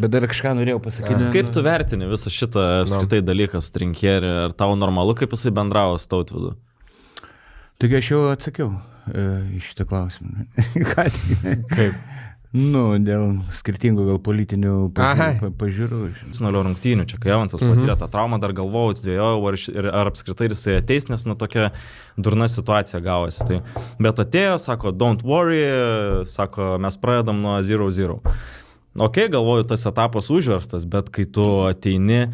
Bet dar kažką norėjau pasakyti. Kaip tu vertini visą šitą apskritai dalyką su Trinkieri? Ar tau normalu, kaip jisai bendravo su Tautvydu? Taigi aš jau atsakiau į šitą klausimą. Kaip? Dėl skirtingų gal politinių pažiūrų. Nuolio rungtynių, čia kai Evansas patyrė tą traumą, dar galvojau, dvėjojau, ar apskritai jisai ateis, nes tokia durna situacija gavosi. Tai. Bet atėjo, sako, don't worry, sako, mes pradedam nuo 0-0. Ok, galvoju, tas etapas užverstas, bet kai tu ateini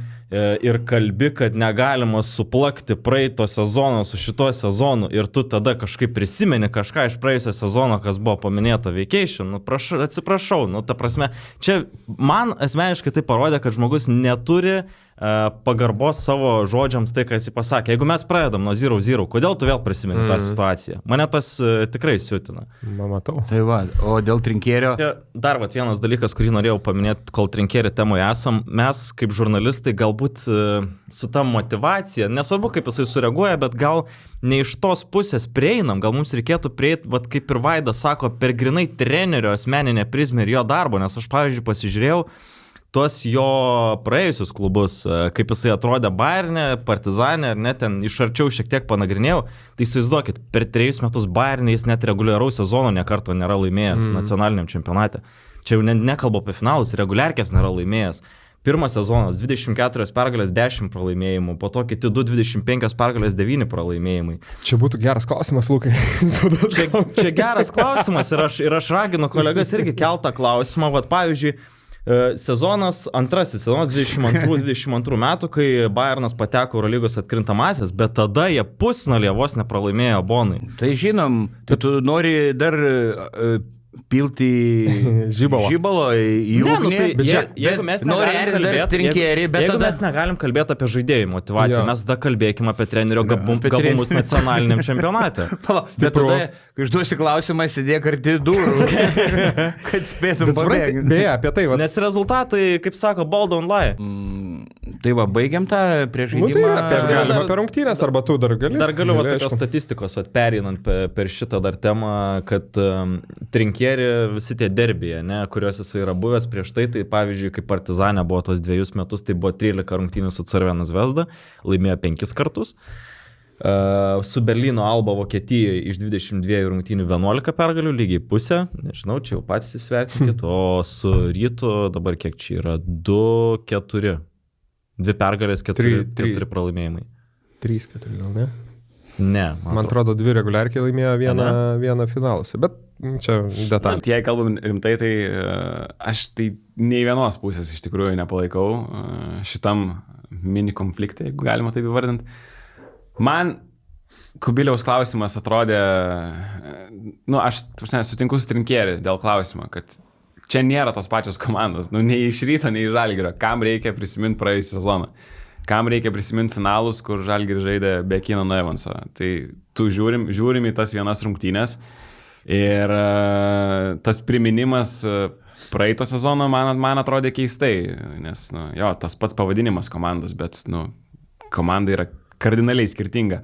ir kalbi, kad negalima suplakti praeito sezono su šituo sezonu ir tu tada kažkaip prisimeni kažką iš praėjusio sezono, kas buvo paminėta vacation, atsiprašau, ta prasme, čia man asmeniškai tai parodė, kad žmogus neturi pagarbos savo žodžiams tai, ką jis pasakė. Jeigu mes pradedam nuo 0-0, kodėl tu vėl prisimeni tą situaciją? Mane tas tikrai siutina. Matau. Tai va, o dėl Trinkierio... Dar vienas dalykas, kurį norėjau paminėti, kol Trinkieri temoje esam, mes kaip žurnalistai galbūt su ta motyvacija, nesvarbu kaip jisai sureaguoja, bet gal ne iš tos pusės prieinam, gal mums reikėtų prieiti, vat kaip ir Vaidas sako, per grinai trenerio asmeninę prizmę ir jo darbo, nes aš, pavyzdžiui, pasižiūrėjau tuos jo praėjusius klubus, kaip jisai atrodė Bayerne, Partizane, ar net ten iš arčiau šiek tiek panagrinėjau, tai įsivaizduokit, per 3 metus Bayerne jis net reguliaraus sezono nekarto nėra laimėjęs nacionaliniam čempionate. Čia jau nekalbu apie finalus, reguliarkės nėra laimėjęs. Pirmas sezonas 24 pergalės 10 pralaimėjimų, po to kiti 25 pergalės 9 pralaimėjimai. Čia būtų geras klausimas, Lukai. Čia geras klausimas ir aš raginu kolegas irgi keltą klausimą, vat pavyzdžiui, antrasis sezonas 22 metų, kai Bayernas pateko Eurolygos atkrintamasis, bet tada jie pusfinalyje vos nepralaimėjo Bonai. Tai žinom, tai tu nori dar pilti žibalo į ugnį. Jeigu mes negalim kalbėti apie žaidėjų motivaciją, mes tada kalbėkime apie trenerio gabumus nacionaliniam čempionate. Bet tada, kai išduosi klausimą, sėdėk arti durų, kad spėtum pabėgti. Beje, apie tai. Nes rezultatai, kaip sako, ball don't lie. Tai va, baigiam tą prieš žaidimą. Galima per rungtynės, arba tu dar gali. Dar galiu tokios statistikos, pereinant per šitą dar temą, kad Trinkieri visi tie derbyje, kuriuos jisai yra buvęs prieš tai pavyzdžiui, kaip Partizane buvo tos 2 metus, tai buvo 13 rungtynių su Cervena Zvezda, laimėjo 5 kartus. Su Berlyno Alba Vokietijoje iš 22 rungtynių 11 pergalių, lygiai pusę, nežinau, čia jau patys įsvertinkit, o su Rytu dabar kiek čia yra 2-4. 2 pergalės, 4 pralaimėjimai. 3-4 gal, ne? Ne. Man atrodo, 2 reguliarkiai laimėjo vieną finaluose, bet čia detalė. Jei kalbam rimtai, tai aš tai nei vienos pusės iš tikrųjų nepalaikau šitam mini konflikte, jeigu galima taip įvardinti. Man Kubiliaus klausimas atrodė, aš sutinku su Trinkieri dėl klausimo, kad čia nėra tos pačios komandos, nei iš Ryto, nei iš Žalgirio. Kam reikia prisiminti praėjusią sezoną? Kam reikia prisiminti finalus, kur Žalgiris žaidė be Keenano Evanso? Tai tu žiūrim į tas vienas rungtynės ir tas priminimas praeito sezono man atrodė keistai, nes tas pats pavadinimas komandos, bet komanda yra kardinaliai skirtinga.